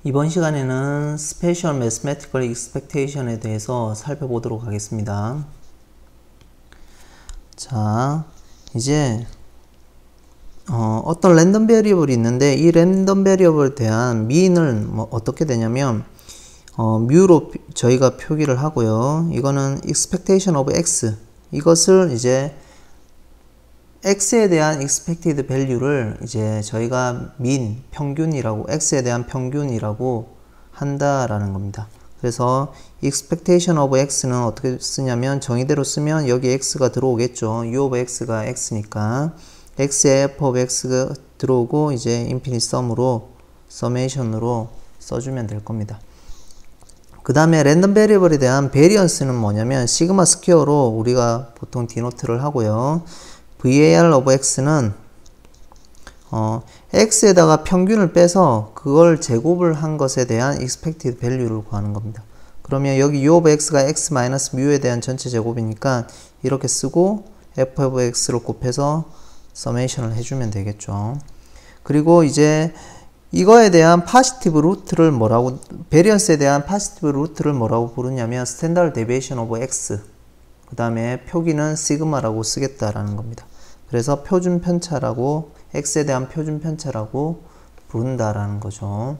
이번 시간에는 Special Mathematical Expectation에 대해서 살펴보도록 하겠습니다. 자, 이제 어떤 랜덤 베리어블이 있는데 이 랜덤 베리어블에 대한 미인을 어떻게 되냐면 뮤로 저희가 표기를 하고요. 이거는 expectation of x, 이것을 이제 x에 대한 expected value를 이제 저희가 mean, 평균이라고, x에 대한 평균이라고 한다라는 겁니다. 그래서 expectation of x는 어떻게 쓰냐면 정의대로 쓰면 여기 x가 들어오겠죠. u of x가 x니까 x에 f of x가 들어오고 이제 infinite sum으로 summation으로 써주면 될 겁니다. 그 다음에 랜덤 베리어블에 대한 베리언스는 뭐냐면 시그마 스퀘어로 우리가 보통 디노트를 하고요. var of x는 x에다가 평균을 빼서 그걸 제곱을 한 것에 대한 expected value를 구하는 겁니다. 그러면 여기 u of x가 x 마이너스 뮤에 대한 전체 제곱이니까 이렇게 쓰고 f of x를 곱해서 서메이션을 해주면 되겠죠. 그리고 이제 이거에 대한 파지티브 루트를 뭐라고, 베리언스에 대한 파지티브 루트를 뭐라고 부르냐면 스탠다드 데비에이션 오브 x, 그 다음에 표기는 시그마라고 쓰겠다라는 겁니다. 그래서 표준 편차라고, x에 대한 표준 편차라고 부른다라는 거죠.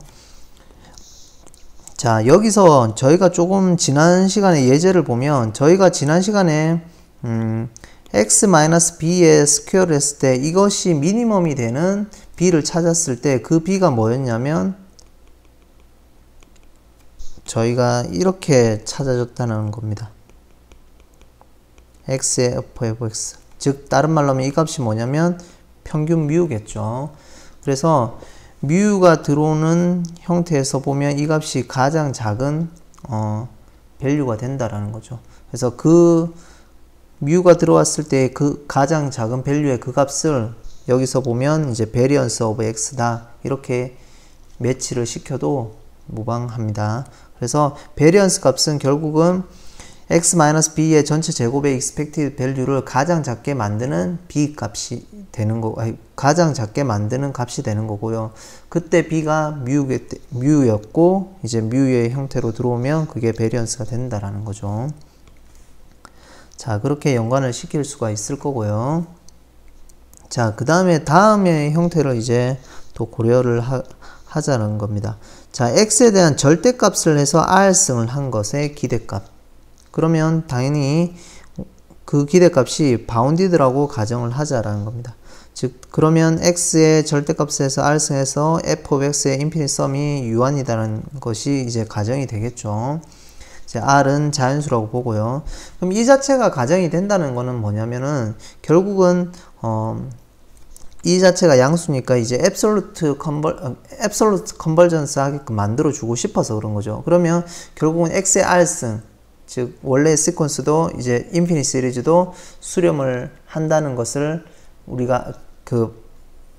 자, 여기서 저희가 조금 지난 시간에 예제를 보면 저희가 지난 시간에 x-b의 스퀘어를 했을 때 이것이 미니멈이 되는 b를 찾았을 때 그 b가 뭐였냐면 저희가 이렇게 찾아줬다는 겁니다. x의 f of x, 즉 다른 말로 하면 이 값이 뭐냐면 평균 뮤겠죠. 그래서 뮤가 들어오는 형태에서 보면 이 값이 가장 작은 밸류가 된다라는 거죠. 그래서 그 뮤가 들어왔을 때 그 가장 작은 밸류의 그 값을 여기서 보면 이제 베리언스 오브 x다 이렇게 매치를 시켜도 무방합니다. 그래서 베리언스 값은 결국은 x-b의 전체 제곱의 expected value를 가장 작게 만드는 b 값이 되는 거, 가장 작게 만드는 값이 되는 거고요. 그때 b가 뮤였고 이제 뮤의 형태로 들어오면 그게 베리언스가 된다라는 거죠. 자, 그렇게 연관을 시킬 수가 있을 거고요. 자, 그 다음의 형태를 이제 또 고려를 하자는 겁니다. 자, x에 대한 절대값을 해서 r승을 한 것의 기대값. 그러면 당연히 그 기대값이 바운디드라고 가정을 하자라는 겁니다. 즉, 그러면 x의 절대값을 해서 r승해서 f of x의 인피니트 썸이 유한이다라는 것이 이제 가정이 되겠죠. R은 자연수라고 보고요. 그럼 이 자체가 가정이 된다는 거는 뭐냐면은 결국은 이 자체가 양수니까 이제 앱솔루트 컨버전스 하게끔 만들어 주고 싶어서 그런 거죠. 그러면 결국은 x의 r승, 즉 원래 시퀀스도 이제 인피니트 시리즈도 수렴을 한다는 것을 우리가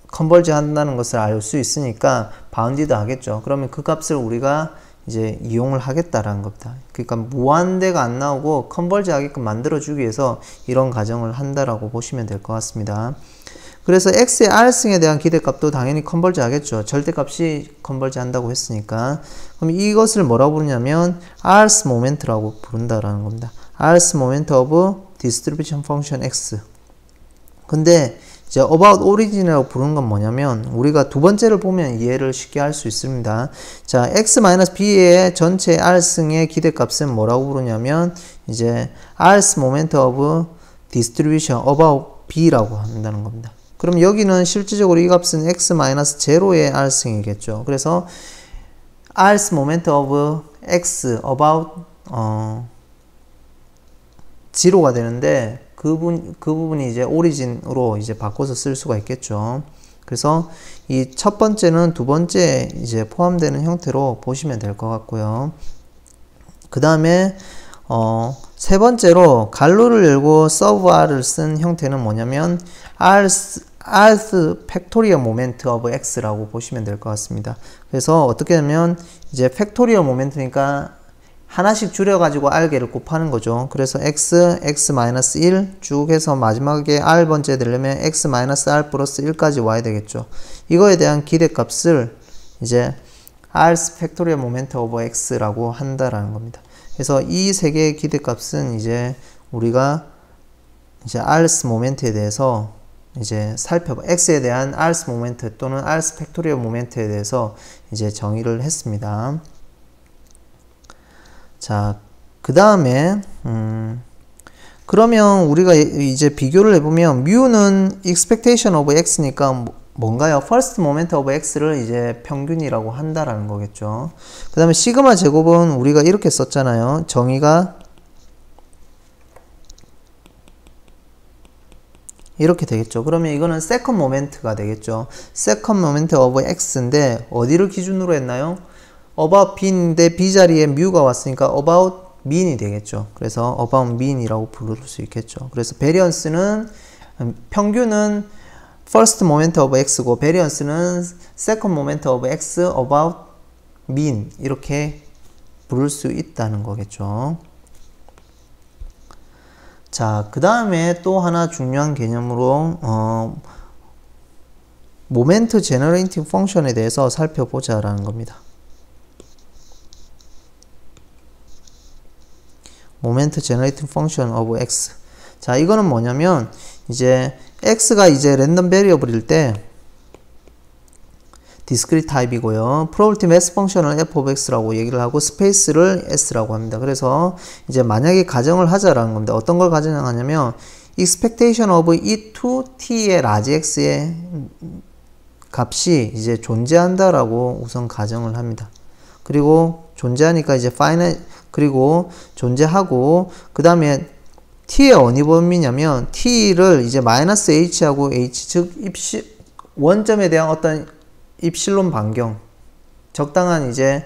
컨버지 한다는 것을 알 수 있으니까 바운디드 하겠죠. 그러면 그 값을 우리가 이제 이용을 하겠다라는 겁니다. 그러니까 무한대가 안 나오고 컨버지 하게끔 만들어주기 위해서 이런 가정을 한다라고 보시면 될 것 같습니다. 그래서 x의 r승에 대한 기대값도 당연히 컨버지 하겠죠. 절대값이 컨버지 한다고 했으니까. 그럼 이것을 뭐라고 부르냐면 r's moment라고 부른다라는 겁니다. r's moment of distribution function x. 근데 이제 about origin이라고 부르는 건 뭐냐면 우리가 두 번째를 보면 이해를 쉽게 할 수 있습니다. 자, x-b의 전체 r승의 기대값은 뭐라고 부르냐면 이제 r's moment of distribution about b라고 한다는 겁니다. 그럼 여기는 실질적으로 이 값은 x-0의 r승이겠죠. 그래서 r's moment of x about 0가 되는데 그 부분이 이제 오리진으로 이제 바꿔서 쓸 수가 있겠죠. 그래서 이 첫 번째는 두 번째 이제 포함되는 형태로 보시면 될 것 같고요. 그 다음에 세 번째로 갈로를 열고 서브 r을 쓴 형태는 뭐냐면 rth 팩토리얼 모멘트 오브 x라고 보시면 될 것 같습니다. 그래서 어떻게 하면 이제 팩토리얼 모멘트니까 하나씩 줄여가지고 r개를 곱하는 거죠. 그래서 x-1 쭉 해서 마지막에 r번째 되려면 x-r 플러스 1까지 와야 되겠죠. 이거에 대한 기대값을 이제 R's 팩토리얼 모멘트 오버 X라고 한다라는 겁니다. 그래서 이 세 개의 기대값은 이제 우리가 이제 R's 모멘트에 대해서 이제 X에 대한 R's 모멘트 또는 R's 팩토리얼 모멘트에 대해서 이제 정의를 했습니다. 자, 그 다음에 그러면 우리가 이제 비교를 해보면 뮤는 expectation of x니까 뭔가요? first moment of x를 이제 평균이라고 한다라는 거겠죠. 그 다음에 시그마 제곱은 우리가 이렇게 썼잖아요. 정의가 이렇게 되겠죠. 그러면 이거는 second moment가 되겠죠. second moment of x인데 어디를 기준으로 했나요? about b인데 b 자리에 뮤가 왔으니까 about mean이 되겠죠. 그래서 about mean이라고 부를 수 있겠죠. 그래서 variance는 평균은 first moment of x고 variance는 second moment of x about mean 이렇게 부를 수 있다는 거겠죠. 자, 그 다음에 또 하나 중요한 개념으로 모멘트 제너레이팅 펑션에 대해서 살펴보자라는 겁니다. 모멘트 제너레이팅 펑션 오브 x. 자, 이거는 뭐냐면 이제 x가 이제 랜덤 베리어블일 때 디스크리트 타입이고요. 프로버티 매스 펑션을 f of x라고 얘기를 하고 스페이스를 s라고 합니다. 그래서 이제 만약에 가정을 하자라는 겁니다. 어떤 걸 가정하냐면 expectation of e to t의 large x의 값이 이제 존재한다라고 우선 가정을 합니다. 그리고 존재하니까 이제 finite 그리고 존재하고 그 다음에 t의 어느 범위냐면 t를 이제 마이너스 h하고 h 즉 원점에 대한 어떤 입실론 반경 적당한 이제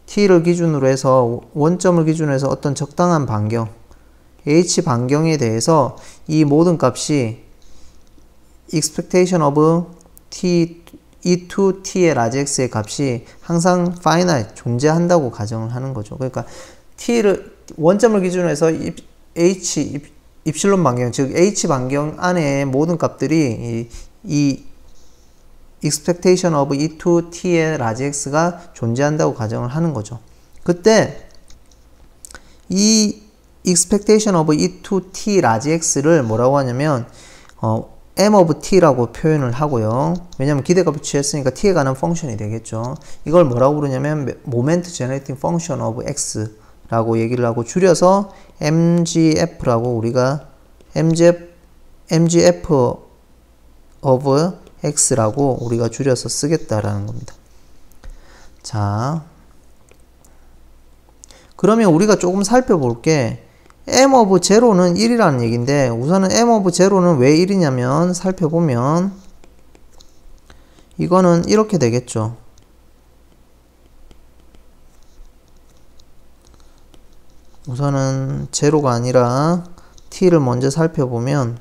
t를 기준으로 해서 원점을 기준으로 해서 어떤 적당한 반경 h 반경에 대해서 이 모든 값이 expectation of t e to t의 large x의 값이 항상 finite 존재한다고 가정을 하는 거죠. 그러니까 t를 원점을 기준으로 해서 h 입실론 반경 즉 h 반경 안에 모든 값들이 이 expectation of e to t의 large x가 존재한다고 가정을 하는 거죠. 그때 이 expectation of e to t large x를 뭐라고 하냐면 m of t라고 표현을 하고요. 왜냐면 기대값을 취했으니까 t에 관한 펑션이 되겠죠. 이걸 뭐라고 부르냐면 moment generating function of x 라고 얘기를 하고 줄여서 mgf라고 우리가 mgf of x라고 우리가 줄여서 쓰겠다라는 겁니다. 자, 그러면 우리가 조금 살펴볼 게 m of 0는 1이라는 얘기인데 우선은 m of 0는 왜 1이냐면 살펴보면 이거는 이렇게 되겠죠. 우선은 0가 아니라 t를 먼저 살펴보면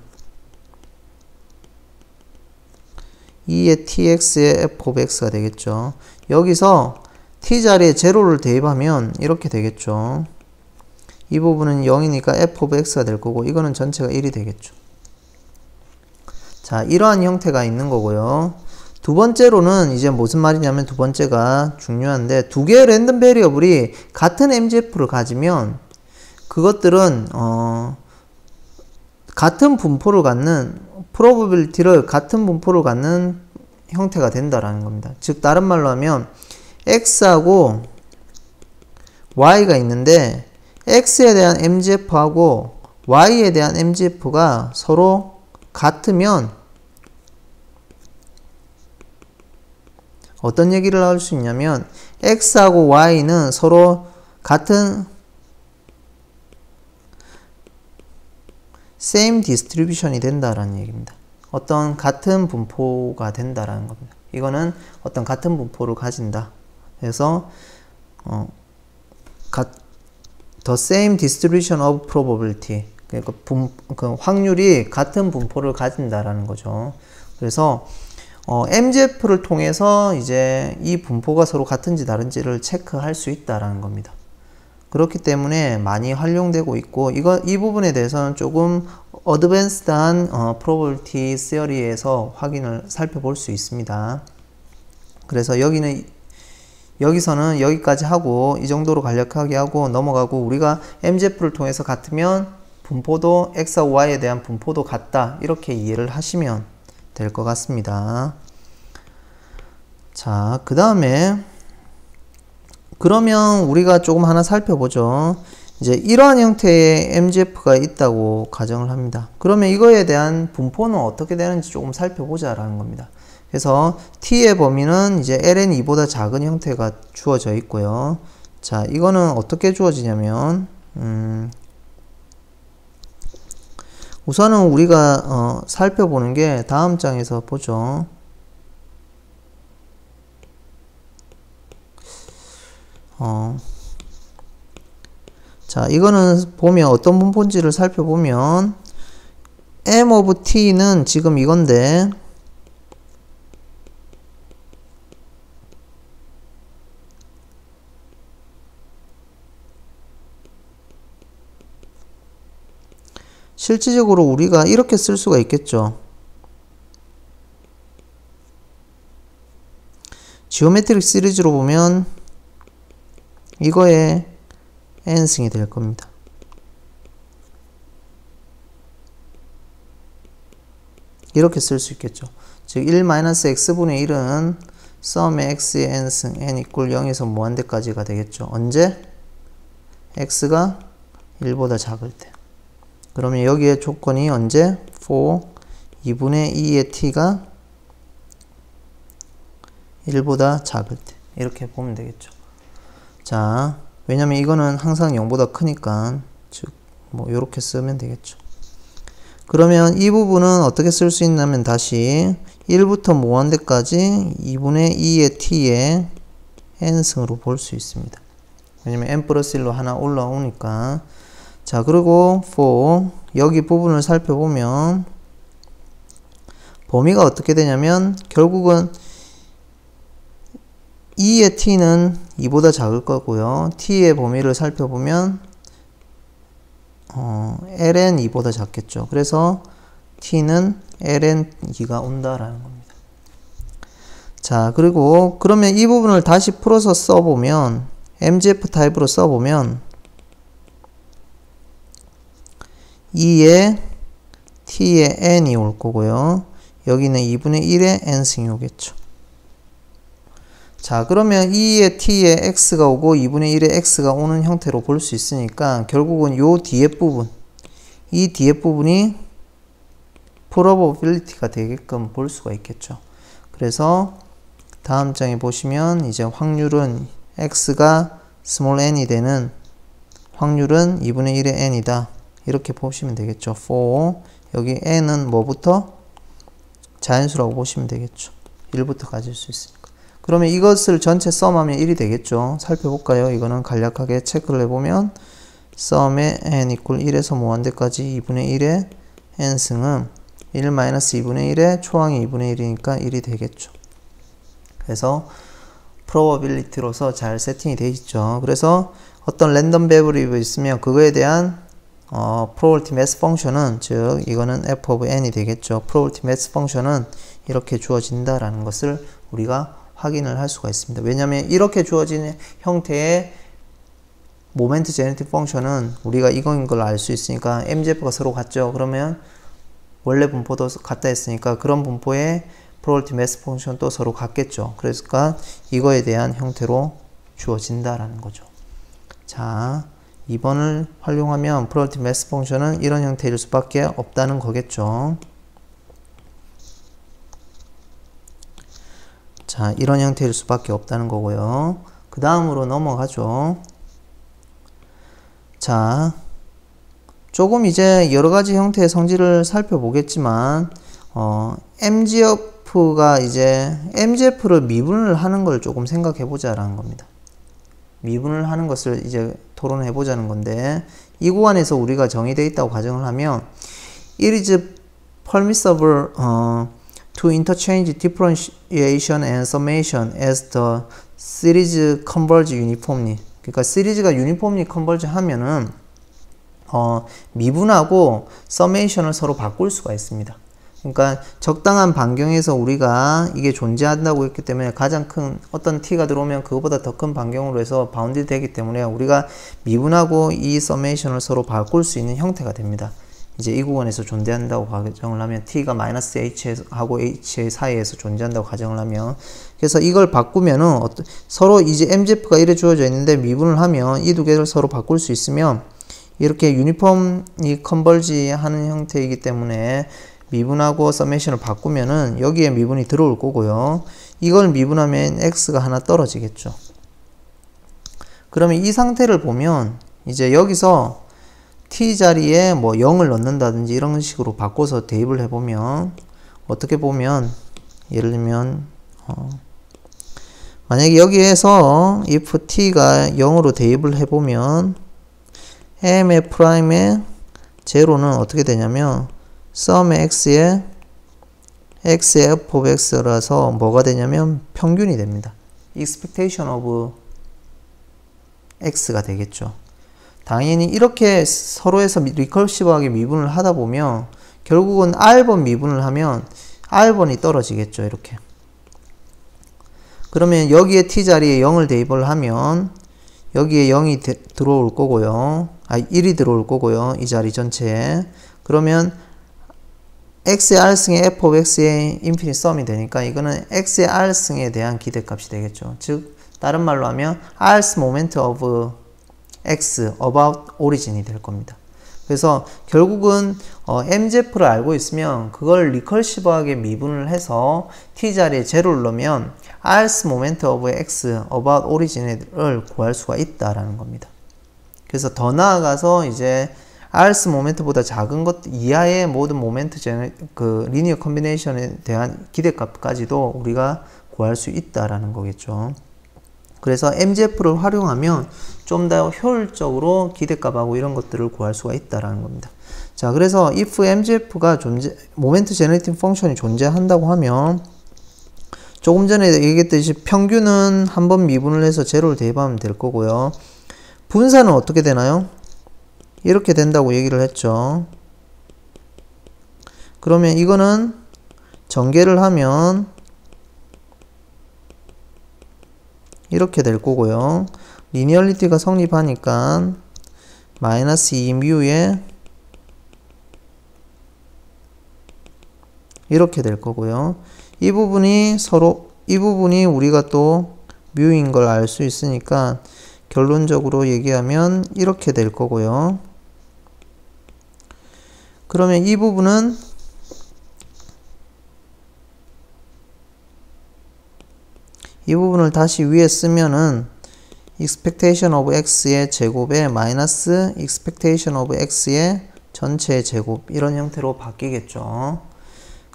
2의 tx의 f of x가 되겠죠. 여기서 t 자리에 0를 대입하면 이렇게 되겠죠. 이 부분은 0이니까 f of x가 될 거고 이거는 전체가 1이 되겠죠. 자, 이러한 형태가 있는 거고요. 두 번째로는 이제 무슨 말이냐면 두 번째가 중요한데 두 개의 랜덤 베리어블이 같은 MGF를 가지면 그것들은 같은 분포를 갖는 probability를 같은 분포를 갖는 형태가 된다라는 겁니다. 즉 다른 말로 하면 x하고 y가 있는데 x에 대한 MGF하고 y에 대한 MGF가 서로 같으면 어떤 얘기를 할 수 있냐면 x하고 y는 서로 같은 same distribution이 된다라는 얘기입니다. 어떤 같은 분포가 된다라는 겁니다. 이거는 어떤 같은 분포를 가진다. 그래서 the same distribution of probability 그러니까 그 확률이 같은 분포를 가진다라는 거죠. 그래서 MGF를 통해서 이제 이 분포가 서로 같은지 다른지를 체크할 수 있다라는 겁니다. 그렇기 때문에 많이 활용되고 있고 이 부분에 대해서는 조금 어드밴스드한 probability theory에서 살펴볼 수 있습니다. 그래서 여기는 여기서는 여기까지 하고 이 정도로 간략하게 하고 넘어가고 우리가 MZF를 통해서 같으면 분포도 X와 Y에 대한 분포도 같다 이렇게 이해를 하시면 될 것 같습니다. 자, 그 다음에 그러면 우리가 조금 하나 살펴보죠. 이제 이러한 형태의 MZF가 있다고 가정을 합니다. 그러면 이거에 대한 분포는 어떻게 되는지 조금 살펴보자 라는 겁니다. 그래서 T의 범위는 이제 ln2보다 작은 형태가 주어져 있고요. 자, 이거는 어떻게 주어지냐면 우선은 우리가 살펴보는 게 다음 장에서 보죠. 자, 이거는 보면 어떤 분포인지를 살펴보면 m of t는 지금 이건데 실질적으로 우리가 이렇게 쓸 수가 있겠죠. 지오메트릭 시리즈로 보면 이거의 n승이 될 겁니다. 이렇게 쓸 수 있겠죠. 즉 1-x분의 1은 썸의 x의 n승 n 이퀄 0에서 무한대까지가 되겠죠. 언제? x가 1보다 작을 때. 그러면 여기에 조건이 언제? for 2분의 2의 t가 1보다 작을 때. 이렇게 보면 되겠죠. 자, 왜냐면 이거는 항상 0보다 크니까 즉 뭐 이렇게 쓰면 되겠죠. 그러면 이 부분은 어떻게 쓸 수 있냐면 다시 1부터 무한대까지 2분의 2의 t의 n승으로 볼 수 있습니다. 왜냐면 n 플러스 1로 하나 올라오니까. 자, 그리고 for 여기 부분을 살펴보면 범위가 어떻게 되냐면 결국은 2의 t는 2보다 작을 거고요. t의 범위를 살펴보면 ln 2보다 작겠죠. 그래서 t는 ln 2가 온다라는 겁니다. 자, 그리고 그러면 이 부분을 다시 풀어서 써보면 MZF 타입으로 써보면 2의 t의 n이 올 거고요. 여기는 2분의 1의 n승이 오겠죠. 자, 그러면 2의 t의 x가 오고 2분의 1의 x가 오는 형태로 볼 수 있으니까 결국은 요 뒤에 부분, 이 뒤에 부분이 probability가 되게끔 볼 수가 있겠죠. 그래서 다음 장에 보시면 이제 확률은 x가 n이 되는 확률은 2분의 1의 n이다. 이렇게 보시면 되겠죠. for 여기 n은 뭐부터? 자연수라고 보시면 되겠죠. 1부터 가질 수 있으니까. 그러면 이것을 전체 썸하면 1이 되겠죠. 살펴볼까요? 이거는 간략하게 체크를 해보면 썸의 n 이퀄 1에서 무한대까지 2분의 1의 n승은 1-2분의 1의 초항이 2분의 1이니까 1이 되겠죠. 그래서 probability로서 잘 세팅이 되어 있죠. 그래서 어떤 랜덤 베리어블이 있으면 그거에 대한 probability mass 펑션은 즉 이거는 f of n이 되겠죠. probability mass 펑션은 이렇게 주어진다라는 것을 우리가 확인을 할 수가 있습니다. 왜냐하면 이렇게 주어진 형태의 모멘트 제네틱 펑션은 우리가 이거인 걸 알 수 있으니까 MZF가 서로 같죠. 그러면 원래 분포도 같다 했으니까 그런 분포의 probability mass 펑션도 서로 같겠죠. 그러니까 이거에 대한 형태로 주어진다라는 거죠. 자, 2번을 활용하면 probability mass 펑션은 이런 형태일 수밖에 없다는 거겠죠. 자, 이런 형태일 수밖에 없다는 거고요. 그 다음으로 넘어가죠. 자, 조금 이제 여러가지 형태의 성질을 살펴보겠지만 MZF가 이제 MZF를 미분을 하는 걸 조금 생각해 보자라는 겁니다. 미분을 하는 것을 이제 토론해 보자는 건데 이 구간에서 우리가 정의되어 있다고 가정을 하면 it is permissible to interchange differentiation and summation as the series converge uniformly. 그러니까 시리즈가 uniformly converge 하면은 미분하고 summation을 서로 바꿀 수가 있습니다. 그러니까 적당한 반경에서 우리가 이게 존재한다고 했기 때문에 가장 큰 어떤 t가 들어오면 그거보다 더 큰 반경으로 해서 바운드 되기 때문에 우리가 미분하고 이 서메이션을 서로 바꿀 수 있는 형태가 됩니다. 이제 이 구간에서 존재한다고 가정을 하면 t가 마이너스 h하고 h 사이에서 존재한다고 가정을 하면, 그래서 이걸 바꾸면은 서로 이제 mzf가 이래 주어져 있는데 미분을 하면 이 두 개를 서로 바꿀 수 있으면 이렇게 유니폼이 컨버지 하는 형태이기 때문에 미분하고 서메이션을 바꾸면은 여기에 미분이 들어올 거고요. 이걸 미분하면 x가 하나 떨어지겠죠. 그러면 이 상태를 보면 이제 여기서 t 자리에 뭐 0을 넣는다든지 이런 식으로 바꿔서 대입을 해보면, 어떻게 보면 예를 들면 만약에 여기에서 if t가 0으로 대입을 해보면 mf'의 제로는 어떻게 되냐면 sum x의 x의 f of x라서 뭐가 되냐면 평균이 됩니다. expectation of x가 되겠죠. 당연히 이렇게 서로에서 리커시브하게 미분을 하다 보면 결국은 r번 미분을 하면 r번이 떨어지겠죠. 이렇게. 그러면 여기에 t 자리에 0을 대입을 하면 여기에 0이 들어올 거고요. 1이 들어올 거고요. 이 자리 전체에. 그러면 x의 r승의 f of x의 인피니트 썸이 되니까 이거는 x의 r승에 대한 기대값이 되겠죠. 즉 다른 말로 하면 r's moment of x about origin이 될 겁니다. 그래서 결국은 mzf를 알고 있으면 그걸 리컬시브하게 미분을 해서 t 자리에 제로를 넣으면 r's moment of x about origin을 구할 수가 있다라는 겁니다. 그래서 더 나아가서 이제 r's 모멘트보다 작은 것 이하의 모든 모멘트 그 리니어 컨비네이션에 대한 기대값까지도 우리가 구할 수 있다라는 거겠죠. 그래서 mzf를 활용하면 좀 더 효율적으로 기대값하고 이런 것들을 구할 수가 있다라는 겁니다. 자, 그래서 if mzf가 모멘트 제너레이팅 펑션이 존재한다고 하면 조금 전에 얘기했듯이 평균은 한번 미분을 해서 제로를 대입하면 될 거고요. 분산은 어떻게 되나요? 이렇게 된다고 얘기를 했죠. 그러면 이거는 전개를 하면 이렇게 될 거고요. 리니얼리티가 성립하니까 마이너스 2뮤에 이렇게 될 거고요. 이 부분이 우리가 또 뮤인 걸 알 수 있으니까 결론적으로 얘기하면 이렇게 될 거고요. 그러면 이 부분은 이 부분을 다시 위에 쓰면은 expectation of x의 제곱에 마이너스 expectation of x의 전체 제곱 이런 형태로 바뀌겠죠.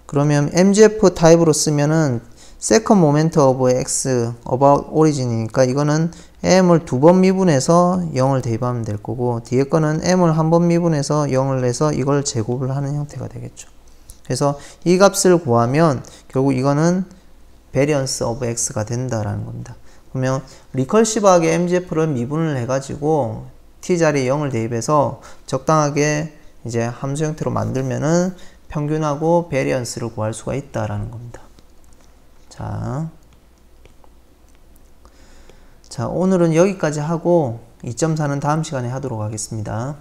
그러면 mgf 타입으로 쓰면은 second moment of x about origin이니까 이거는 m을 두 번 미분해서 0을 대입하면 될 거고, 뒤에 거는 m을 한 번 미분해서 0을 내서 이걸 제곱을 하는 형태가 되겠죠. 그래서 이 값을 구하면 결국 이거는 variance of x가 된다라는 겁니다. 그러면 리컬시브하게 mgf를 미분을 해가지고 t 자리에 0을 대입해서 적당하게 이제 함수 형태로 만들면은 평균하고 베리언스를 구할 수가 있다라는 겁니다. 자, 오늘은 여기까지 하고 2.4는 다음 시간에 하도록 하겠습니다.